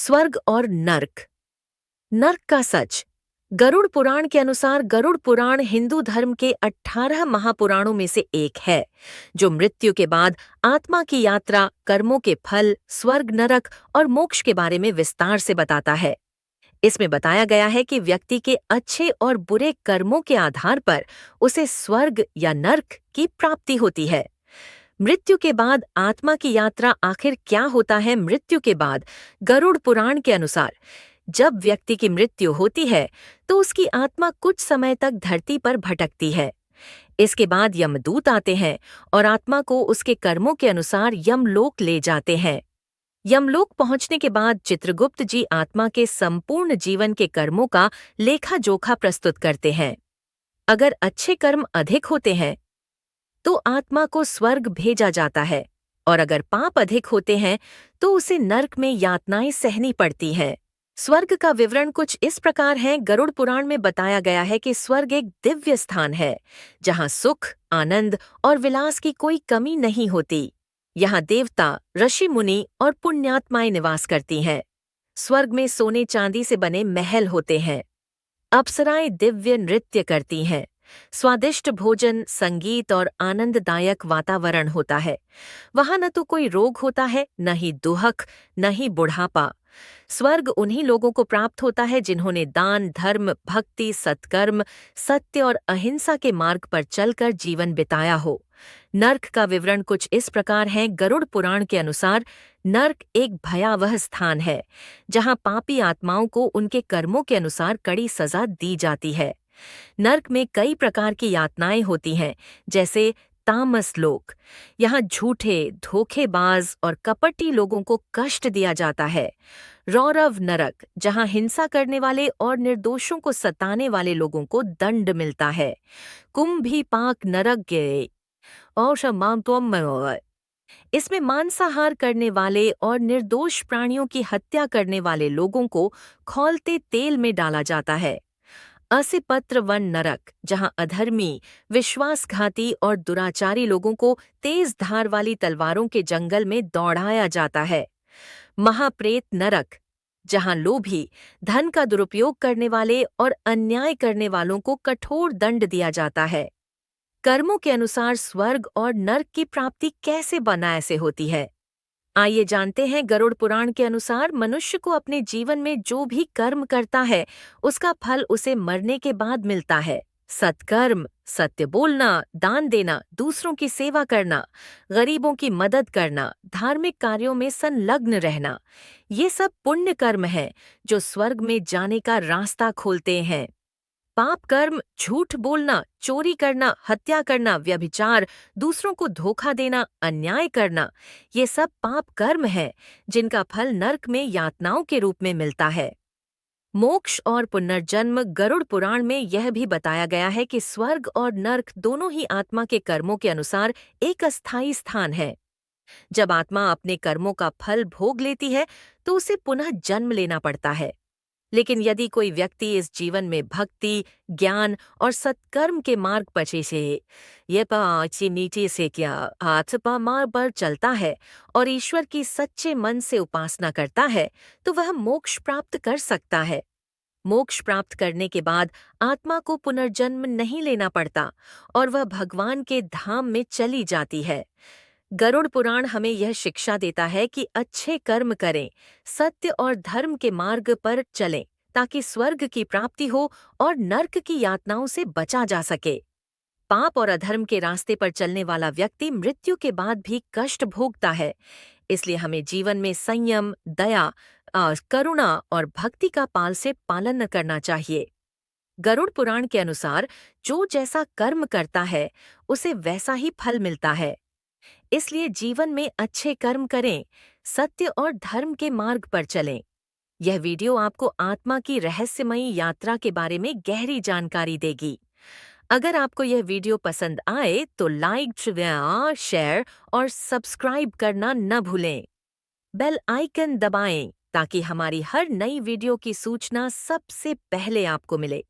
स्वर्ग और नर्क। नर्क का सच। गरुड़ पुराण के अनुसार गरुड़ पुराण हिंदू धर्म के 18 महापुराणों में से एक है, जो मृत्यु के बाद आत्मा की यात्रा, कर्मों के फल, स्वर्ग, नरक और मोक्ष के बारे में विस्तार से बताता है। इसमें बताया गया है कि व्यक्ति के अच्छे और बुरे कर्मों के आधार पर उसे स्वर्ग या नर्क की प्राप्ति होती है। मृत्यु के बाद आत्मा की यात्रा आखिर क्या होता है? मृत्यु के बाद गरुड़ पुराण के अनुसार जब व्यक्ति की मृत्यु होती है तो उसकी आत्मा कुछ समय तक धरती पर भटकती है। इसके बाद यमदूत आते हैं और आत्मा को उसके कर्मों के अनुसार यमलोक ले जाते हैं। यमलोक पहुंचने के बाद चित्रगुप्त जी आत्मा के संपूर्ण जीवन के कर्मों का लेखा जोखा प्रस्तुत करते हैं। अगर अच्छे कर्म अधिक होते हैं तो आत्मा को स्वर्ग भेजा जाता है, और अगर पाप अधिक होते हैं तो उसे नर्क में यातनाएं सहनी पड़ती हैं। स्वर्ग का विवरण कुछ इस प्रकार है। गरुड़ पुराण में बताया गया है कि स्वर्ग एक दिव्य स्थान है, जहां सुख, आनंद और विलास की कोई कमी नहीं होती। यहाँ देवता, ऋषि मुनि और पुण्यात्माएं निवास करती हैं। स्वर्ग में सोने चांदी से बने महल होते हैं। अप्सराएं दिव्य नृत्य करती हैं। स्वादिष्ट भोजन, संगीत और आनंददायक वातावरण होता है। वहां न तो कोई रोग होता है, न ही दुहक, न ही बुढ़ापा। स्वर्ग उन्हीं लोगों को प्राप्त होता है जिन्होंने दान, धर्म, भक्ति, सत्कर्म, सत्य और अहिंसा के मार्ग पर चलकर जीवन बिताया हो। नर्क का विवरण कुछ इस प्रकार है। गरुड़ पुराण के अनुसार नर्क एक भयावह स्थान है, जहां पापी आत्माओं को उनके कर्मों के अनुसार कड़ी सजा दी जाती है। नर्क में कई प्रकार की यातनाएं होती हैं, जैसे तामस लोक। यहाँ झूठे, धोखेबाज और कपटी लोगों को कष्ट दिया जाता है। रौरव नरक, जहाँ हिंसा करने वाले और निर्दोषों को सताने वाले लोगों को दंड मिलता है। कुंभीपाक नरक गए और इसमें मांसाहार करने वाले और निर्दोष प्राणियों की हत्या करने वाले लोगों को खौलते तेल में डाला जाता है। असिपत्र वन नरक, जहां अधर्मी, विश्वासघाती और दुराचारी लोगों को तेज धार वाली तलवारों के जंगल में दौड़ाया जाता है। महाप्रेत नरक, जहां लोभी, धन का दुरुपयोग करने वाले और अन्याय करने वालों को कठोर दंड दिया जाता है। कर्मों के अनुसार स्वर्ग और नर्क की प्राप्ति कैसे बनाए से होती है, आइए जानते हैं। गरुड़ पुराण के अनुसार मनुष्य को अपने जीवन में जो भी कर्म करता है उसका फल उसे मरने के बाद मिलता है। सत्कर्म, सत्य बोलना, दान देना, दूसरों की सेवा करना, गरीबों की मदद करना, धार्मिक कार्यों में संलग्न रहना, ये सब पुण्य कर्म हैं जो स्वर्ग में जाने का रास्ता खोलते हैं। पाप कर्म, झूठ बोलना, चोरी करना, हत्या करना, व्यभिचार, दूसरों को धोखा देना, अन्याय करना, ये सब पाप कर्म हैं जिनका फल नर्क में यातनाओं के रूप में मिलता है। मोक्ष और पुनर्जन्म। गरुड़ पुराण में यह भी बताया गया है कि स्वर्ग और नर्क दोनों ही आत्मा के कर्मों के अनुसार एक अस्थायी स्थान है। जब आत्मा अपने कर्मों का फल भोग लेती है तो उसे पुनः जन्म लेना पड़ता है। लेकिन यदि कोई व्यक्ति इस जीवन में भक्ति, ज्ञान और सत्कर्म के मार्ग से ये पाची नीचे से क्या हाथ पा मार्ग पर चलता है और ईश्वर की सच्चे मन से उपासना करता है, तो वह मोक्ष प्राप्त कर सकता है। मोक्ष प्राप्त करने के बाद आत्मा को पुनर्जन्म नहीं लेना पड़ता और वह भगवान के धाम में चली जाती है। गरुड़ पुराण हमें यह शिक्षा देता है कि अच्छे कर्म करें, सत्य और धर्म के मार्ग पर चलें, ताकि स्वर्ग की प्राप्ति हो और नर्क की यातनाओं से बचा जा सके। पाप और अधर्म के रास्ते पर चलने वाला व्यक्ति मृत्यु के बाद भी कष्ट भोगता है। इसलिए हमें जीवन में संयम, दया, करुणा और भक्ति का पाल से पालन करना चाहिए। गरुड़ पुराण के अनुसार जो जैसा कर्म करता है उसे वैसा ही फल मिलता है। इसलिए जीवन में अच्छे कर्म करें, सत्य और धर्म के मार्ग पर चलें। यह वीडियो आपको आत्मा की रहस्यमयी यात्रा के बारे में गहरी जानकारी देगी। अगर आपको यह वीडियो पसंद आए तो लाइक, शेयर और सब्सक्राइब करना न भूलें। बेल आइकन दबाएं ताकि हमारी हर नई वीडियो की सूचना सबसे पहले आपको मिले।